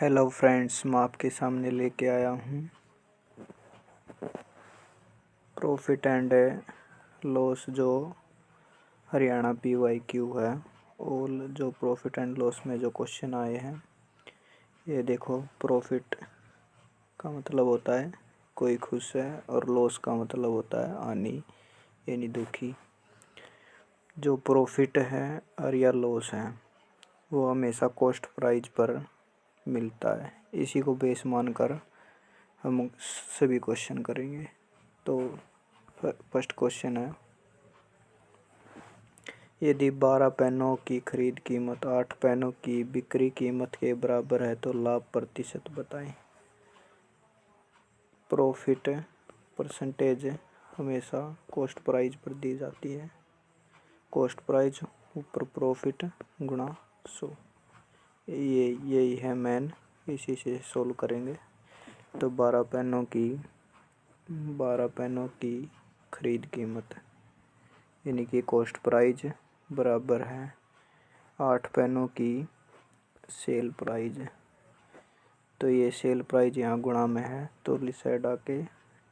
Hello friends, मैं आपके सामने लेके आया हूँ प्रॉफिट एंड लॉस जो हरियाणा PYQ है। और जो प्रॉफिट एंड लॉस में जो क्वेश्चन आए हैं, ये देखो। प्रॉफिट का मतलब होता है कोई खुश है, और लॉस का मतलब होता है हानि यानी दुखी। जो प्रॉफिट है और या लॉस है वो हमेशा कॉस्ट प्राइस पर मिलता है। इसी को बेस मानकर हम सभी क्वेश्चन करेंगे। तो फर्स्ट क्वेश्चन है, यदि 12 पेनों की खरीद कीमत 8 पेनों की बिक्री कीमत के बराबर है तो लाभ प्रतिशत बताएं। प्रॉफिट परसेंटेज हमेशा कॉस्ट प्राइस पर दी जाती है। कॉस्ट प्राइस ऊपर प्रॉफिट गुणा 100। यही है मेन, इसी से सोल्व करेंगे। तो 12 पेनों की खरीद कीमत यानी कि कॉस्ट प्राइस बराबर है 8 पेनों की सेल प्राइस। तो ये सेल प्राइस यहाँ गुणा में है तो इस साइड आके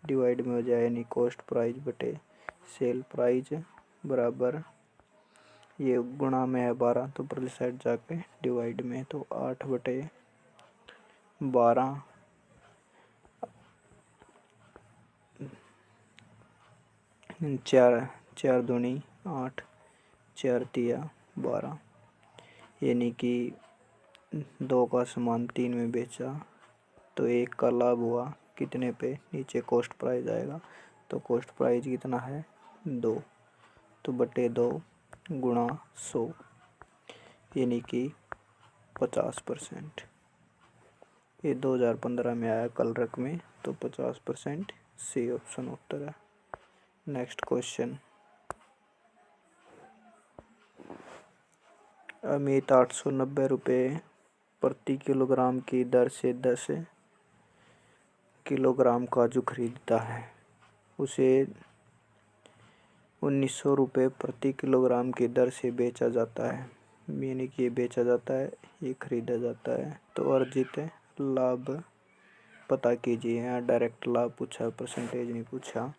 डिवाइड में हो जाए, यानी कॉस्ट प्राइस बटे सेल प्राइस बराबर, ये गुणा में है 12 तो परली साइड जाके डिवाइड में, तो 8 बटे 12 चार दूनी 8, 4 तिया 12, यानी कि 2 का सामान 3 में बेचा तो 1 का लाभ हुआ। कितने पे? नीचे कॉस्ट प्राइस आएगा, तो कॉस्ट प्राइस कितना है 2, तो बटे 2 गुणा 100 यानी कि 50%। ये 2015 में आया कल रक में, तो 50% सी ऑप्शन उत्तर है। नेक्स्ट क्वेश्चन, अमित 890 रुपये प्रति किलोग्राम की दर से 10 किलोग्राम काजू खरीदता है। उसे 1900 रुपये प्रति किलोग्राम की दर से बेचा जाता है। यानी कि ये बेचा जाता है, ये खरीदा जाता है। तो अर्जित लाभ पता कीजिए। यहाँ डायरेक्ट लाभ पूछा, परसेंटेज नहीं पूछा।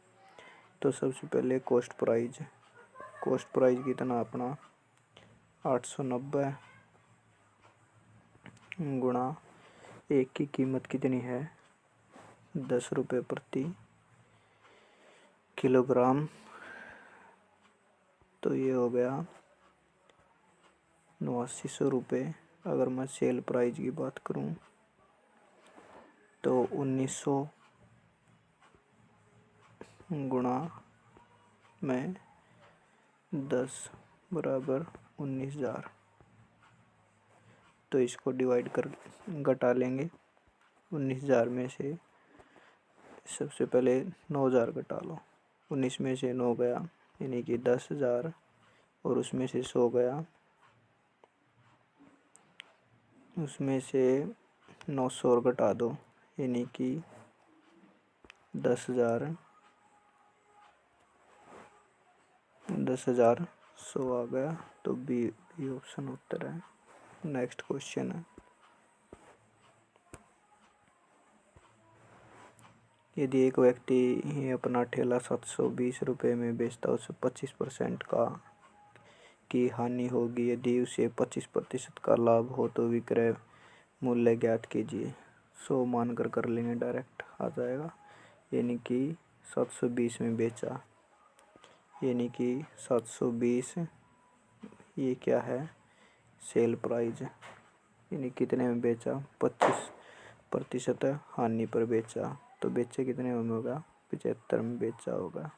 तो सबसे पहले कॉस्ट प्राइस कितना अपना 890 गुणा 1 की कीमत कितनी है 10 रुपये प्रति किलोग्राम, तो ये हो गया 8900 रुपये। अगर मैं सेल प्राइस की बात करूं तो 1900 गुणा में 10 बराबर 19,000। तो इसको डिवाइड कर घटा लेंगे। 19,000 में से सबसे पहले 9,000 घटा लो। 19 में से 9 गया यानी कि 10,000, और उसमें से 100 गया, उसमें से 900 और घटा दो यानी कि 10,000 100 आ गया। तो बी ऑप्शन उत्तर है। नेक्स्ट क्वेश्चन है, यदि एक व्यक्ति अपना ठेला 720 रुपये में बेचता है उसे 25% की हानि होगी। यदि उसे 25% का लाभ हो तो विक्रय मूल्य ज्ञात कीजिए। 100 मानकर कर लेंगे, डायरेक्ट आ जाएगा। यानी कि 720 में बेचा, यानी कि 720 ये क्या है सेल प्राइस, यानी कितने में बेचा 25% हानि पर बेचा। तो बेचे कितने में होगा 75 में बेचा होगा।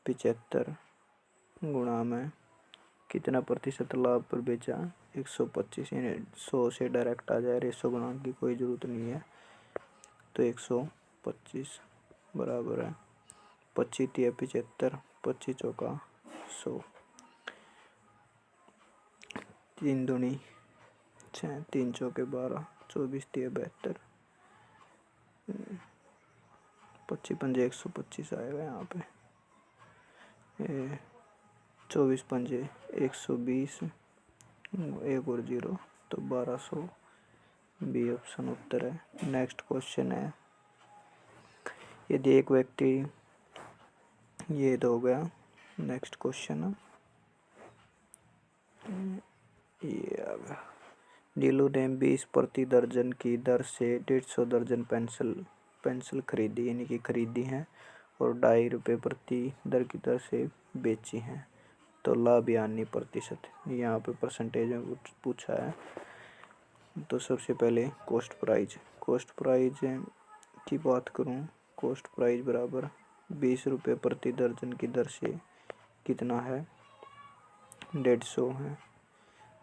75 गुणा में कितना प्रतिशत लाभ पर बेचा 125, यानी 100 से डायरेक्ट आ जाए, रेशो गुणा की कोई ज़रूरत नहीं है। तो 125 बराबर है 25 तिया 75, 25 चौका 100, 3 दूनी 6, 3 चौके 12, 24 तिया 72, 25 पंजे 125 आएगा यहाँ पे। 24 पंजे 120, एक और 0 तो 1200 बी ऑप्शन उत्तर है। नेक्स्ट क्वेश्चन है, यदि एक व्यक्ति, ये तो हो गया। नेक्स्ट क्वेश्चन ये आ गया, नीलू ने 20 प्रति दर्जन की दर से 150 दर्जन पेंसिल खरीदी, यानी कि खरीदी हैं, और 2.5 रुपये प्रति दर की दर से बेची हैं, तो लाभ यानी प्रतिशत, यहाँ पे परसेंटेज में पूछा है। तो सबसे पहले कॉस्ट प्राइज की बात करूँ, कॉस्ट प्राइस बराबर 20 रुपये प्रति दर्जन की दर से कितना है, 150 है,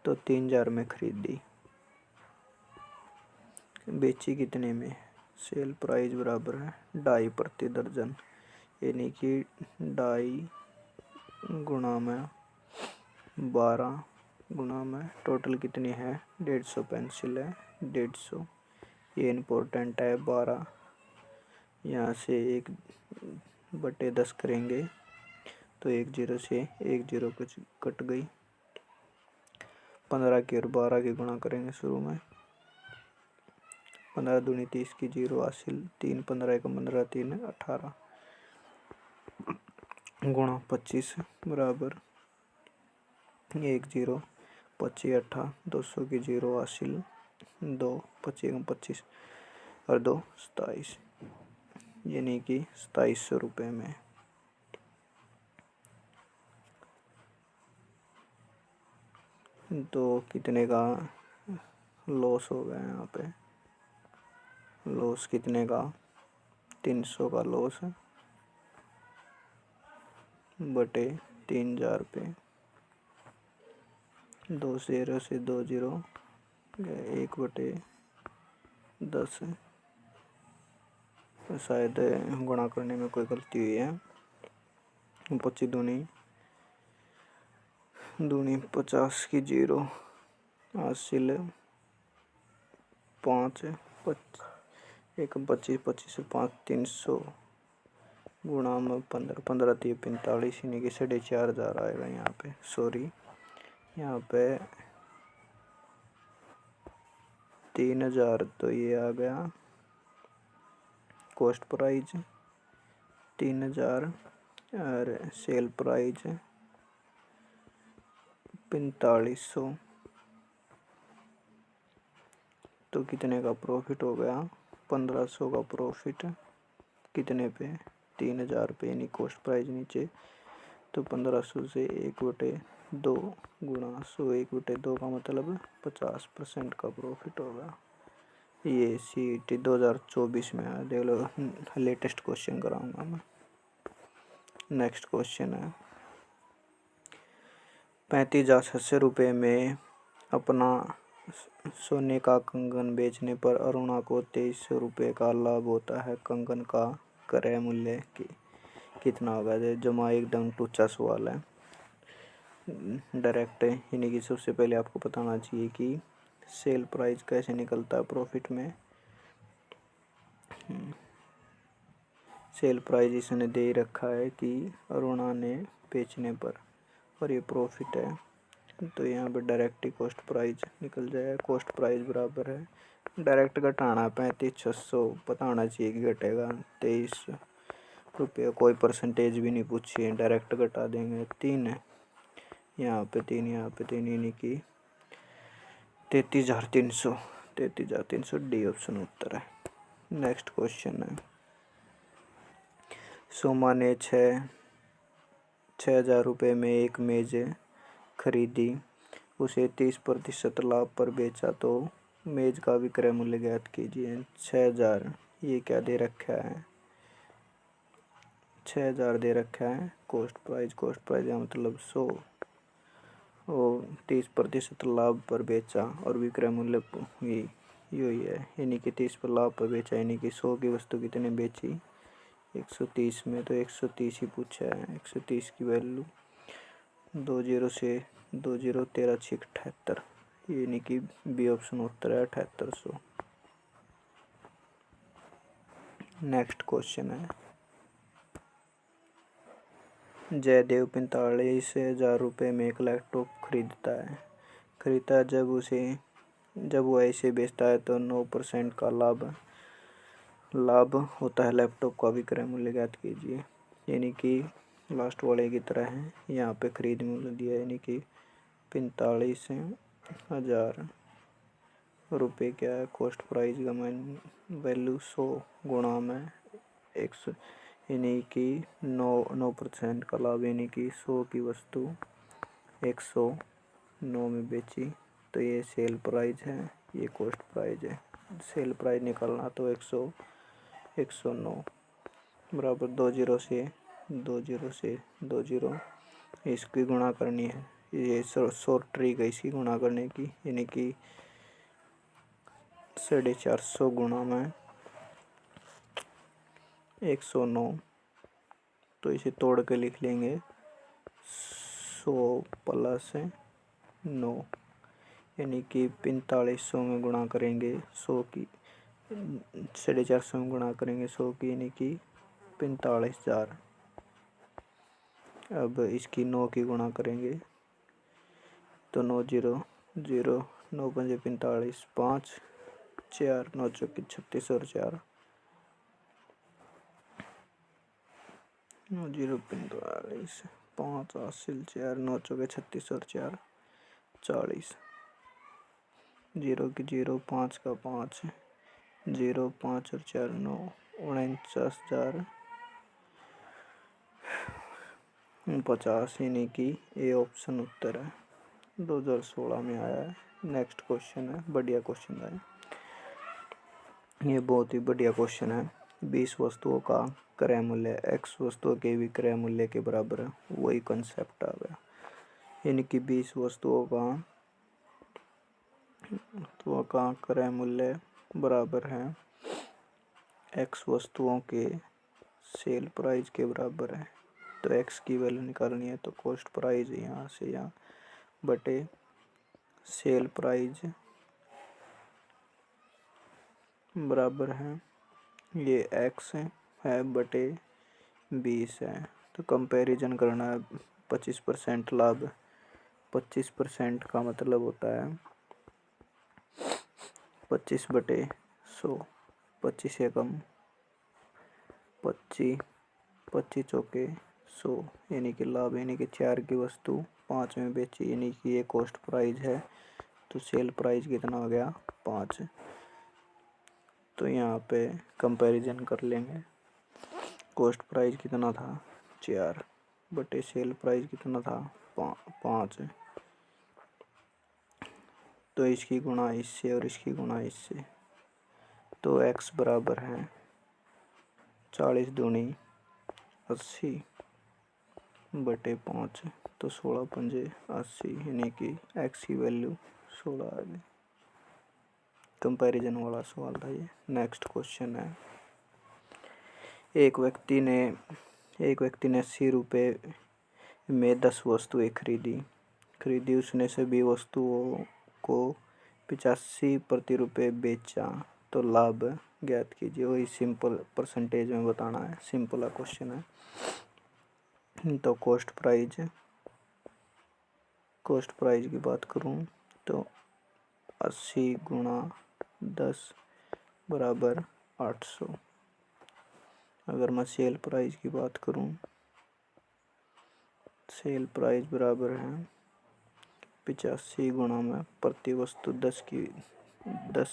तो 3000 में खरीदी, बेची कितने में, सेल प्राइस बराबर है 2.5 प्रति दर्जन, यानी कि 2.5 गुणा में 12 गुणा में टोटल कितनी है, 150 पेंसिल है, 150, ये इम्पोर्टेंट है। 12 यहाँ से 1/10 करेंगे तो 1 0 से 1 0 कुछ कट गई, 15 की और 12 की गुणा करेंगे शुरू में, 15 दूनी 30 की 0 हासिल, 3 15 1 15 3 18 गुणा 25 बराबर 1 0, 25 8 200 की 0 हासिल, 2 25 25 और 2 27, यानी कि 2700 रुपये में। तो कितने का लॉस हो गया यहाँ पे, लॉस कितने का, 300 का लॉस है बटे 3000 पे, 2 0 से 2 0 1/10, शायद गुणा करने में कोई गलती हुई है। 25 दूनी 50 की 0 हासिल, 5 1 25 25 5 300 गुणा में 15 15 3 45, यानी कि 4500 आएगा यहाँ पे, सॉरी यहाँ पे 3000, तो ये आ गया कॉस्ट प्राइज 3000 और सेल प्राइज 4500, तो कितने का प्रॉफिट हो गया, 1500 का प्रॉफिट, कितने पे, 3000 पे, यानी कॉस्ट प्राइस नीचे, तो 1500 से 1/2 गुणा 100, 1/2 का मतलब 50% का प्रॉफिट होगा। ये CET 2024 में है, देख लो, लेटेस्ट क्वेश्चन कराऊंगा मैं। नेक्स्ट क्वेश्चन है, 35,800 रुपये में अपना सोने का कंगन बेचने पर अरुणा को 2300 रुपये का लाभ होता है, कंगन का क्रय मूल्य कितना होगा। जमा एकदम टूचा सवाल है, डायरेक्ट, यानी कि सबसे पहले आपको बताना चाहिए कि सेल प्राइस कैसे निकलता है प्रॉफिट में। सेल प्राइस इसने दे रखा है कि अरुणा ने बेचने पर, और ये प्रॉफिट है, तो यहाँ पर डायरेक्ट ही कॉस्ट प्राइस निकल जाएगा। कॉस्ट प्राइस बराबर है, डायरेक्ट घटाना 35,600, पता होना चाहिए कि घटेगा 23 रुपये, कोई परसेंटेज भी नहीं पूछी है, डायरेक्ट घटा देंगे। 3 है यहाँ पे, 3 यहाँ पे 3, यानी कि 33,300, 33,300 डी ऑप्शन उत्तर है। नेक्स्ट क्वेश्चन है, सोमा ने 6,000 रुपये में एक मेज खरीदी, उसे 30% लाभ पर बेचा, तो मेज का विक्रय मूल्य ज्ञात कीजिए। 6,000, ये क्या दे रखा है, 6,000 दे रखा है, कॉस्ट प्राइस का मतलब 100, और 30% लाभ पर बेचा, और विक्रय मूल्य यही है, यानी कि 30 पर लाभ पर बेचा, यानी कि 100 की वस्तु कितने बेची, 130 में, तो 130 ही पूछा है। 130 की वैल्यू 2 0 से 2 0 13 6 78, यानी कि बी ऑप्शन उत्तर है 7800। नेक्स्ट क्वेश्चन है, जयदेव 45,000 रुपये में एक लैपटॉप खरीदता है, जब उसे जब वो ऐसे बेचता है तो 9% का लाभ होता है। लैपटॉप का विक्रय मूल्य ज्ञात कीजिए। यानी कि लास्ट वाले की तरह है। यहाँ पे खरीद मूल्य दिया यानी कि 45,000 रुपये क्या है। कॉस्ट प्राइस का मान वैल्यू 100 गुणा में 100 यानी कि 9% का लाभ यानी कि 100 की वस्तु 109 में बेची तो ये सेल प्राइस है, ये कॉस्ट प्राइस है। सेल प्राइस निकालना तो 109 बराबर 20 से 20 इसकी गुणा करनी है। ये शॉर्ट ट्रिक है इसकी गुणा करने की यानी कि 450 गुणा में 109 तो इसे तोड़ के लिख लेंगे 100 प्लस 9 यानी कि 4500 में गुणा करेंगे 100 की 450 में गुणा करेंगे 100 की यानी कि 45,000। अब इसकी 9 की गुणा करेंगे तो 9 0 0 9 5 45 5 4 9 चौकी 36 और 4 9 0 45 5 हासिल 4 9 चौके 36 और 4 40 0 की 0 5 का 5 0 5 और 4 9 49,050 यानी कि ये ऑप्शन उत्तर है 2016 में आया है। नेक्स्ट क्वेश्चन है, बढ़िया क्वेश्चन है ये, बहुत ही बढ़िया क्वेश्चन है। 20 वस्तुओं का क्रय मूल्य x वस्तुओं के विक्रय मूल्य के बराबर है। वही कंसेप्ट आ गया यानी कि 20 वस्तुओं का क्रय मूल्य बराबर है x वस्तुओं के सेल प्राइस के बराबर है। तो x की वैल्यू निकालनी है तो कॉस्ट प्राइस यहाँ से यहाँ बटे सेल प्राइस बराबर है ये x है बटे 20 है। तो कंपैरिजन करना है 25% लाभ 25% का मतलब होता है 25 बटे 100 25 एकम 25 चौके 100 यानी कि लाभ यानी कि 4 की वस्तु 5 में बेची यानी कि ये कॉस्ट प्राइस है। तो सेल प्राइस कितना हो गया 5। तो यहाँ पे कंपैरिजन कर लेंगे। कॉस्ट प्राइस कितना था 4 बटे सेल प्राइस कितना था 5। तो इसकी गुणा इससे और इसकी गुणा इससे तो x बराबर है 40 दूनी 80 बटे 5 तो 16 पंजे 80 यानी कि x की वैल्यू 16 आ गई। कंपैरिजन वाला सवाल था ये। नेक्स्ट क्वेश्चन है, एक व्यक्ति ने 80 रुपये में 10 वस्तुएं खरीदी उसने सभी वस्तुओं को 85 प्रति रुपये बेचा तो लाभ ज्ञात कीजिए। वही सिंपल परसेंटेज में बताना है, सिंपल क्वेश्चन है। तो कॉस्ट प्राइस की बात करूं तो 80 गुणा 10 बराबर 800। अगर मैं सेल प्राइस की बात करूं सेल प्राइस बराबर है 85 गुणा में प्रति वस्तु 10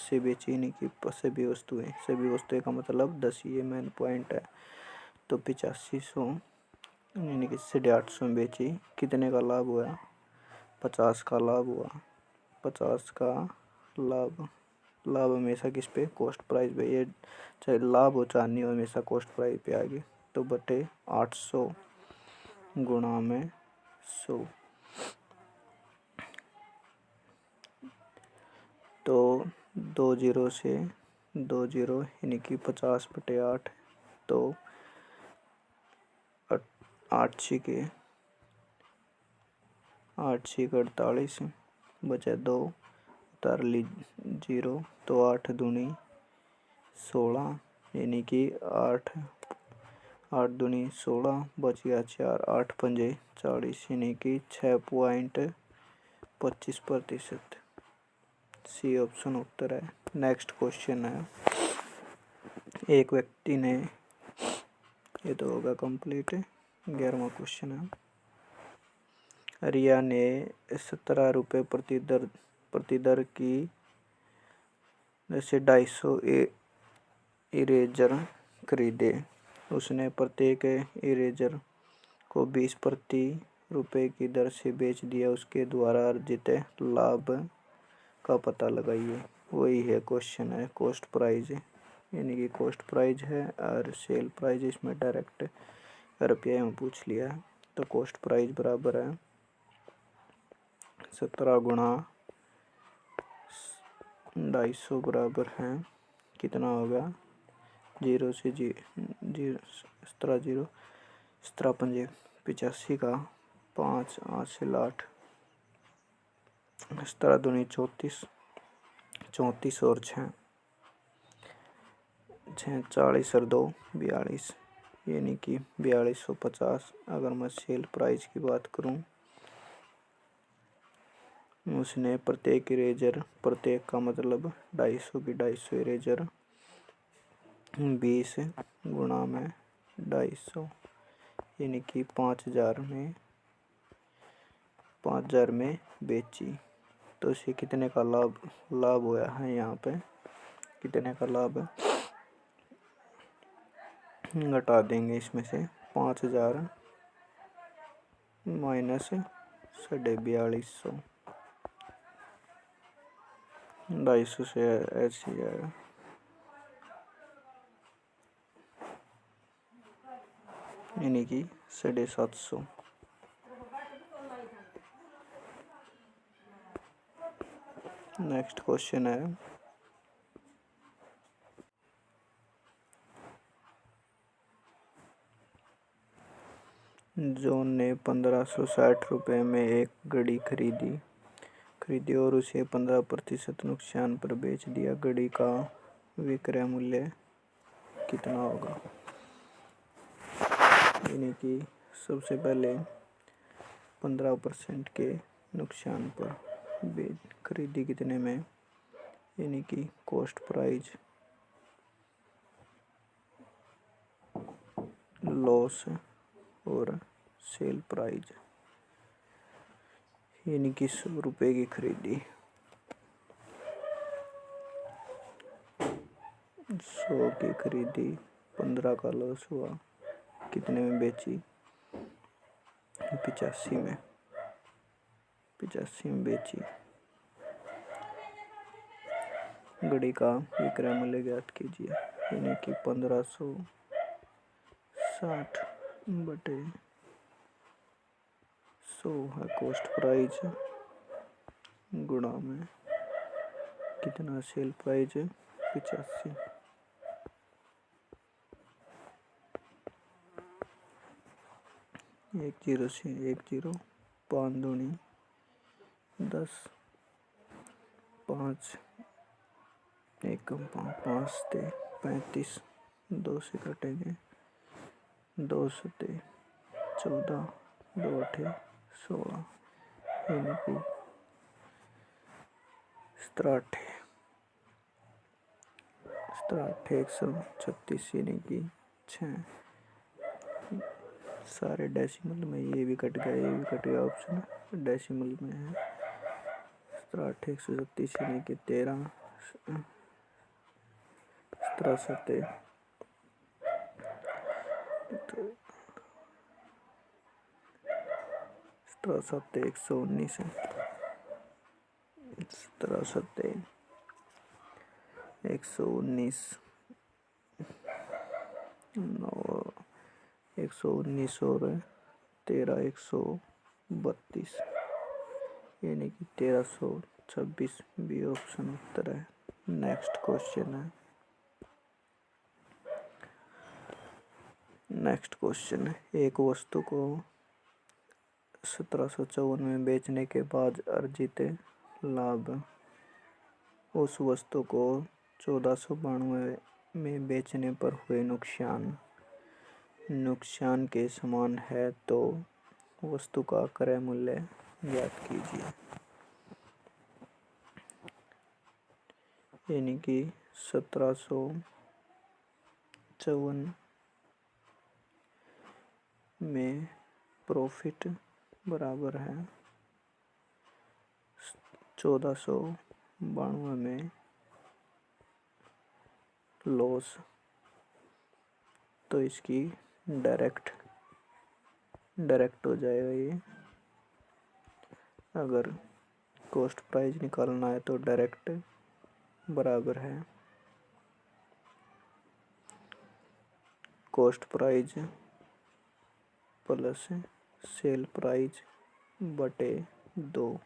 से बेची यानी कि सभी वस्तुएं का मतलब 10 ये मेन पॉइंट है। तो 8500 यानी कि 850 में बेची कितने का लाभ हुआ 50 का लाभ हुआ। 50 का लाभ हमेशा किस पे कॉस्ट प्राइस पे, ये चाहे लाभ हो चाहे नहीं हो हमेशा कॉस्ट प्राइस पे आएगी। तो बटे 800 गुणा में 100 तो 20 से 20 यानी कि 50 बटे 8 तो 8 के 48 बचा 2 उतार ली 0 तो 8 दूनी 16 यानी कि 8 दूनी 16 बच गया 4 8 पंजे 40 यानी कि 6.25%। सी ऑप्शन उत्तर है। नेक्स्ट क्वेश्चन है, एक व्यक्ति ने, ये तो होगा कंप्लीट, 11वां क्वेश्चन है। रिया ने 17 रुपये प्रति दर की जैसे 250 इरेजर खरीदे। उसने प्रत्येक इरेजर को 20 प्रति रुपये की दर से बेच दिया। उसके द्वारा अर्जित लाभ का पता लगाइए। वही है क्वेश्चन है, कॉस्ट प्राइस, यानी कि कॉस्ट प्राइस है और सेल प्राइस इसमें डायरेक्ट रुपये में पूछ लिया है। तो कॉस्ट प्राइस बराबर है 17 गुणा 250 बराबर है कितना होगा, 0 से 17 पंजे 85 का 5 8 से 8 17 दूनी 34 34 और 6 40 और 2 42, यानी कि 4250। अगर मैं सेल प्राइस की बात करूं, उसने प्रत्येक इरेजर, प्रत्येक का मतलब 250 की 250 इरेजर 20 गुणा में 250, यानी कि 5000 में बेची। तो इसे कितने का लाभ हुआ है, यहाँ पे कितने का लाभ है घटा देंगे इसमें से 5000 माइनस 4250, 250 से ऐसे आएगा, यानी कि 750। नेक्स्ट क्वेश्चन है, जॉन ने 1560 रुपये में एक घड़ी खरीदी और उसे 15% नुकसान पर बेच दिया। घड़ी का विक्रय मूल्य कितना होगा, यानी कि सबसे पहले 15% के नुकसान पर खरीदी कितने में, यानी कि कॉस्ट प्राइस लॉस और सेल प्राइस, यानी कि 100 रुपये की खरीदी, 100 की खरीदी, 15 का लॉस हुआ, कितने में बेची, 85 में बेची। घड़ी का विक्रय मूल्य ज्ञात कीजिए, यानी कि 1560 बटे 100 है कॉस्ट प्राइस, गुणा में कितना सेल प्राइस 85। एक 0 से 1 0, 5 दूनी 10, 5 1 कम 5 थे 35, 2 से कटेंगे 2 सते 14, 2 अठे 16, यानी कि 67 136, यानी कि 6। सारे डेसिमल में, ये भी कट गया, ये भी कट गया, ऑप्शन डेसिमल में है। 67 136, यानी कि 13 67 119 है, 67 119 119 और 13 132, यानी कि 1326 बी ऑप्शन उत्तर है। नेक्स्ट क्वेश्चन है, एक वस्तु को 1754 में बेचने के बाद अर्जित लाभ उस वस्तु को 1492 में बेचने पर हुए नुकसान के समान है, तो वस्तु का क्रय मूल्य ज्ञात कीजिए। यानी कि 1754 में प्रॉफिट बराबर है 1492 में लॉस। तो इसकी डायरेक्ट हो जाएगा ये। अगर कॉस्ट प्राइस निकालना है तो डायरेक्ट बराबर है cost price plus sale price बटे 2।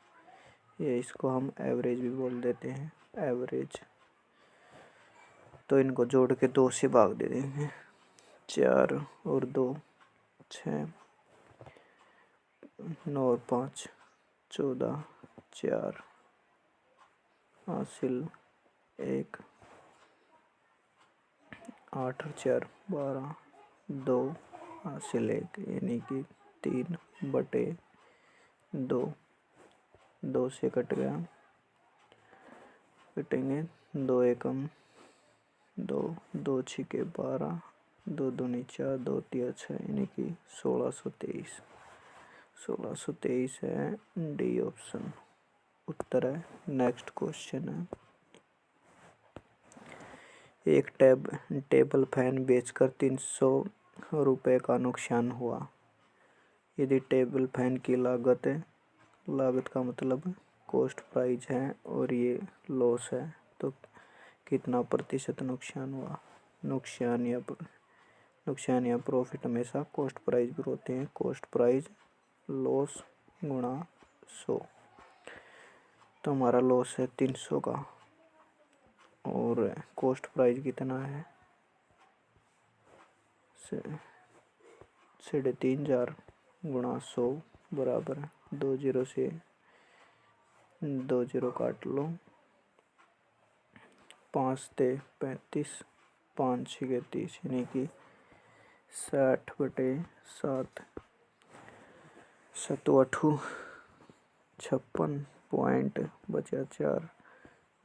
ये इसको हम एवरेज भी बोल देते हैं, एवरेज। तो इनको जोड़ के 2 से भाग दे देंगे। 4 और 2 6, 9 और 5 14, 4 हासिल 1, 8 और 4 12, 2 हासिल 1, यानी कि 3 बटे 2। 2 से कट गया, कटेंगे 2 एकम 2, 2 छिके 12, 2 दूनी 4, 2 तिया 6, यानी कि 1623। 1623 है डी ऑप्शन उत्तर है। नेक्स्ट क्वेश्चन है, एक टेबल फैन बेचकर 300 रुपये का नुकसान हुआ। यदि टेबल फैन की लागत का मतलब कॉस्ट प्राइस है और ये लॉस है, तो कितना प्रतिशत नुकसान हुआ। नुकसान या प्रॉफिट हमेशा कॉस्ट प्राइस पर होते हैं। कॉस्ट प्राइस लॉस गुणा 100। तो हमारा लॉस है 300 का और कॉस्ट प्राइस कितना है 3,500 गुणा 100 बराबर 2 जीरो से 2 जीरो काट लो, 5 ते 35, 5 छिके 30, यानी कि 60 बटे 7, 7 8 56 पॉइंट बचा 4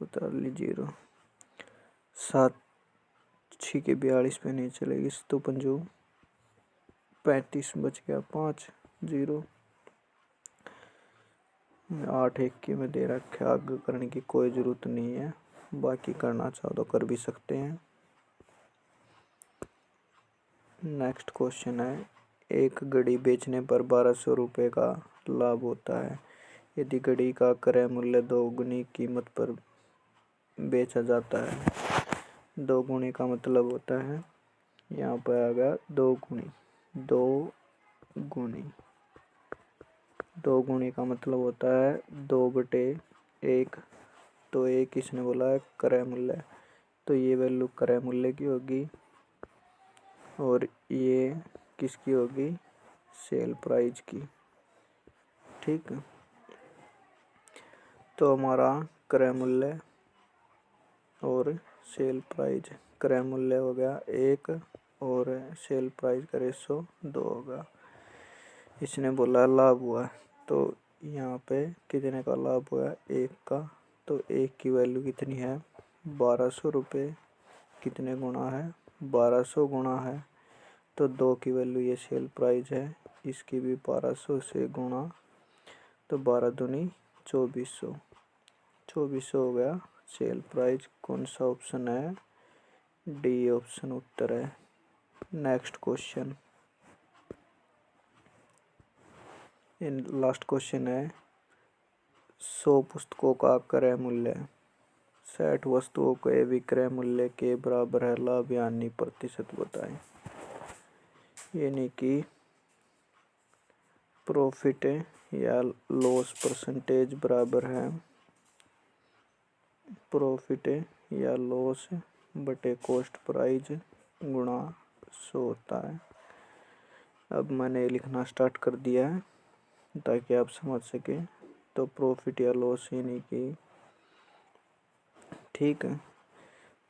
उतार ली 0, 7 छिके 42 पे नहीं चलेगी, तो 5 35 बच गया 5 0, 8 1 में दे रखा। आगे करने की कोई ज़रूरत नहीं है, बाकी करना चाहो तो कर भी सकते हैं। नेक्स्ट क्वेश्चन है, एक घड़ी बेचने पर 1200 रुपये का लाभ होता है। यदि घड़ी का क्रय मूल्य 2 गुनी कीमत पर बेचा जाता है। 2 गुनी का मतलब होता है, यहाँ पर आ गया 2 गुनी। 2 गुनी का मतलब होता है 2 बटे 1। तो एक इसने बोला है क्रय मूल्य, तो ये वैल्यू क्रय मूल्य की होगी और ये किसकी होगी, सेल प्राइस की। ठीक है, तो हमारा क्रय मूल्य और सेल प्राइस, क्रय मूल्य हो गया 1 और सेल प्राइस का रेशो 2 होगा। इसने बोला लाभ हुआ, तो यहाँ पे कितने का लाभ हुआ, 1 का। तो 1 की वैल्यू कितनी है 1200 रुपये, कितने गुना है 1200 गुना है। तो 2 की वैल्यू ये सेल प्राइस है, इसकी भी 1200 से गुणा, तो 12 दूनी 2400, 2400 हो गया सेल प्राइस। कौन सा ऑप्शन है, डी ऑप्शन उत्तर है। नेक्स्ट क्वेश्चन, लास्ट क्वेश्चन है, 100 पुस्तकों का क्रय मूल्य 60 वस्तुओं के विक्रय मूल्य के बराबर है, लाभ या हानि प्रतिशत बताएं। यानी कि प्रॉफिट या लॉस परसेंटेज बराबर है प्रॉफिट या लॉस बटे कॉस्ट प्राइस गुणा 100 होता है। अब मैंने लिखना स्टार्ट कर दिया है ताकि आप समझ सकें। तो प्रॉफिट या लॉस यानी कि, ठीक है,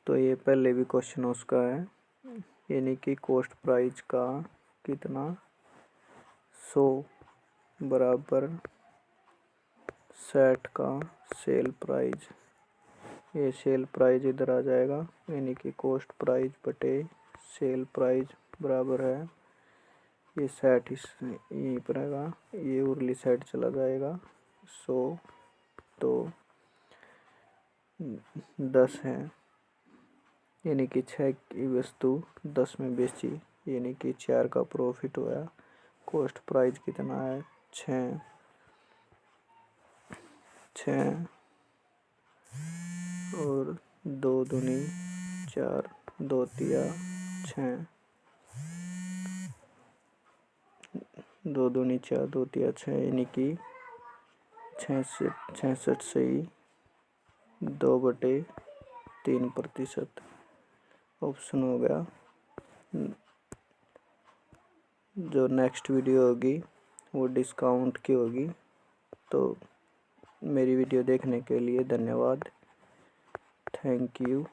तो ये पहले भी क्वेश्चन उसका है, यानी कि कॉस्ट प्राइस का कितना 100 बराबर 60 का सेल प्राइस, ये सेल प्राइस इधर आ जाएगा, यानी कि कॉस्ट प्राइस बटे सेल प्राइस बराबर है ये 60 यहीं पर आएगा, ये उरली साइड चला जाएगा 100 तो 10 है, यानी कि 6 की वस्तु 10 में बेची, यानी कि 4 का प्रॉफिट हुआ। कॉस्ट प्राइस कितना है 6 और 2 दूनी 4 2 तिया 6 2 दूनी 4 2 तिया 6, यानी कि 66 से ही 2/3% ऑप्शन हो गया। जो नेक्स्ट वीडियो होगी वो डिस्काउंट की होगी। तो मेरी वीडियो देखने के लिए धन्यवाद। Thank you.